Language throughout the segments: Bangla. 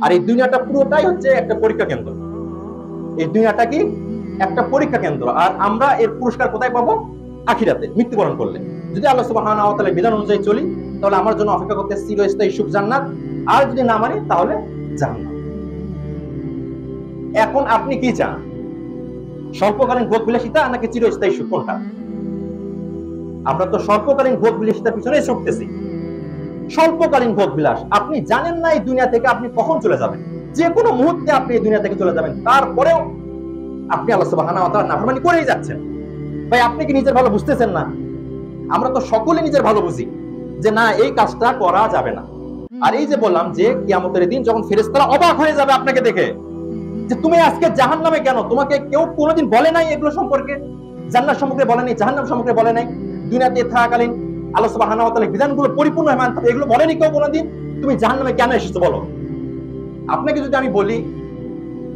আর এই দুনিয়াটা পুরোটাই হচ্ছে একটা পরীক্ষা কেন্দ্র। এই দুনিয়াটা কি একটা পরীক্ষা কেন্দ্র, আর আমরা এর পুরস্কার কোথায় পাবো? আখিরাতে, মৃত্যুবরণ করলে। যদি আল্লাহ সুবহানাহু ওয়া তাআলার বিধান অনুযায়ী চলি, তাহলে আমার জন্য অপেক্ষা করতে চিরস্থায়ী সুখ জান্নাত, আর যদি না মানি তাহলে জাহান্নাম। এখন আপনি কি চান? স্বল্পকালীন ভোগ বিলাসিতা নাকি চিরস্থায়ী সুখ, কোনটা? আমরা তো স্বল্পকালীন ভোগ বিলাসিতার পিছনেই ছুটতেছি। স্বল্পকালীন ভোগ বিলাস, আপনি জানেন না এই দুনিয়া থেকে আপনি কখন চলে যাবেন। যে কোনো মুহূর্তে আপনি এই দুনিয়া থেকে চলে যাবেন, তারপরেও আপনি আল্লাহ সুবহানাহু ওয়া তাআলার নাফরমানি করেই যাচ্ছেন। ভাই, আপনি কি নিজের ভালো বুঝতেছেন না? আমরা তো সকলে নিজের ভালো বুঝি যে না, এই কাজটা করা যাবে না। আর এই যে বললাম যে কিয়ামতের দিন যখন ফেরেশতারা অবাক হয়ে যাবে আপনাকে দেখে, যে তুমি আজকে জাহান্নামে কেন? তোমাকে কেউ কোনোদিন বলে নাই এগুলো সম্পর্কে? জান্নাত সম্পর্কে বলে নাই, জাহান্নাম সম্পর্কে বলে নাই? দুনিয়াতে থাকাকালীন আল্লাহ সুবহানাহু ওয়া তাআলার বিধানগুলো পরিপূর্ণভাবে মানতে হবে, এগুলো বলেনি কেউ কোনোদিন? তুমি জাহান্নামে কেন এসেছো বলো? আপনাকে যদি আমি বলি,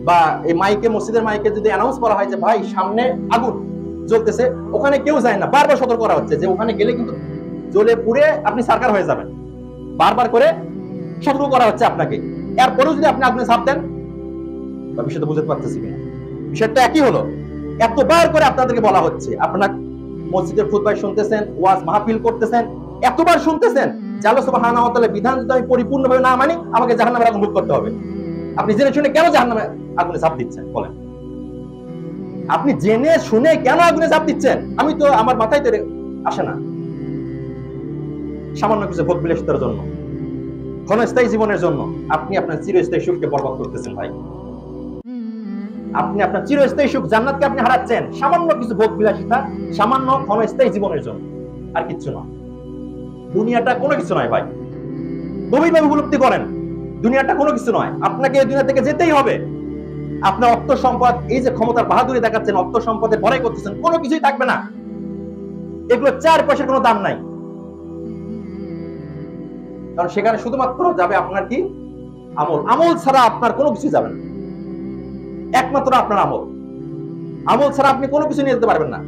বা এই মাইকে, মসজিদের মাইকে যদি অ্যানাউন্স করা হয় যে ভাই সামনে আগুন জ্বলতেছে, ওখানে কেউ যায় না, বারবার সতর্ক করা হচ্ছে যে ওখানে গেলে কিন্তু জ্বলে পুড়ে আপনি সারকার হয়ে যাবেন, বারবার করে সতর্ক করা হচ্ছে আপনাকে। এরপরেও যদি আপনি আগুনে ঝাঁপ দেন, বিষয়টা বুঝতে পারতেছি কিনা? বিষয়টা একই হলো। এতবার করে আপনাদেরকে বলা হচ্ছে, আপনারা মসজিদের খুতবায় শুনতেছেন, ওয়াজ মাহফিল করতেছেন, এতবার শুনতেছেন যে আল্লাহ সুবহানাহু ওয়া তাআলার বিধান যদি আমি পরিপূর্ণভাবে না মানি, আমাকে জাহান্নামের আগুন ভোগ করতে হবে। আপনি জেনে শুনে কেন জাহান্নামে আগুনে ঝাঁপ দিচ্ছেন বলেন? আপনি জেনে শুনে কেন আগুনে ঝাঁপ দিচ্ছেন? আমি তো, আমার মাথায় তো আসে না। সামান্য কিছু ভোগ বিলাসিতার জন্য, ক্ষণস্থায়ী জীবনের জন্য আপনি আপনার চিরস্থায়ী সুখকে বরবাদ করতেছেন ভাই। আপনি আপনার চিরস্থায়ী সুখ জান্নাতকে আপনি হারাচ্ছেন সামান্য কিছু ভোগ বিলাসিতা, সামান্য ক্ষণস্থায়ী জীবনের জন্য, আর কিচ্ছু না। দুনিয়াটা কোনো কিছু নয় ভাই, গভীরভাবে উপলব্ধি করেন। দুনিয়াটা কোনো কিছু নয়, আপনাকে এই দুনিয়া থেকে যেতেই হবে। আপনার অর্থ সম্পদ, এই যে ক্ষমতার বাহাদুরি দেখাচ্ছেন, অর্থ সম্পদে বড়াই করতেছেন, কোনো কিছুই থাকবে না। এগুলো 4 পয়সার কোনো দাম নাই, কারণ সেখানে শুধুমাত্র যাবে আপনার কি? আমল। আমল ছাড়া আপনার কোনো কিছু যাবে না, একমাত্র আপনার আমল। আমল ছাড়া আপনি কোনো কিছু নিয়ে যেতে পারবেন না।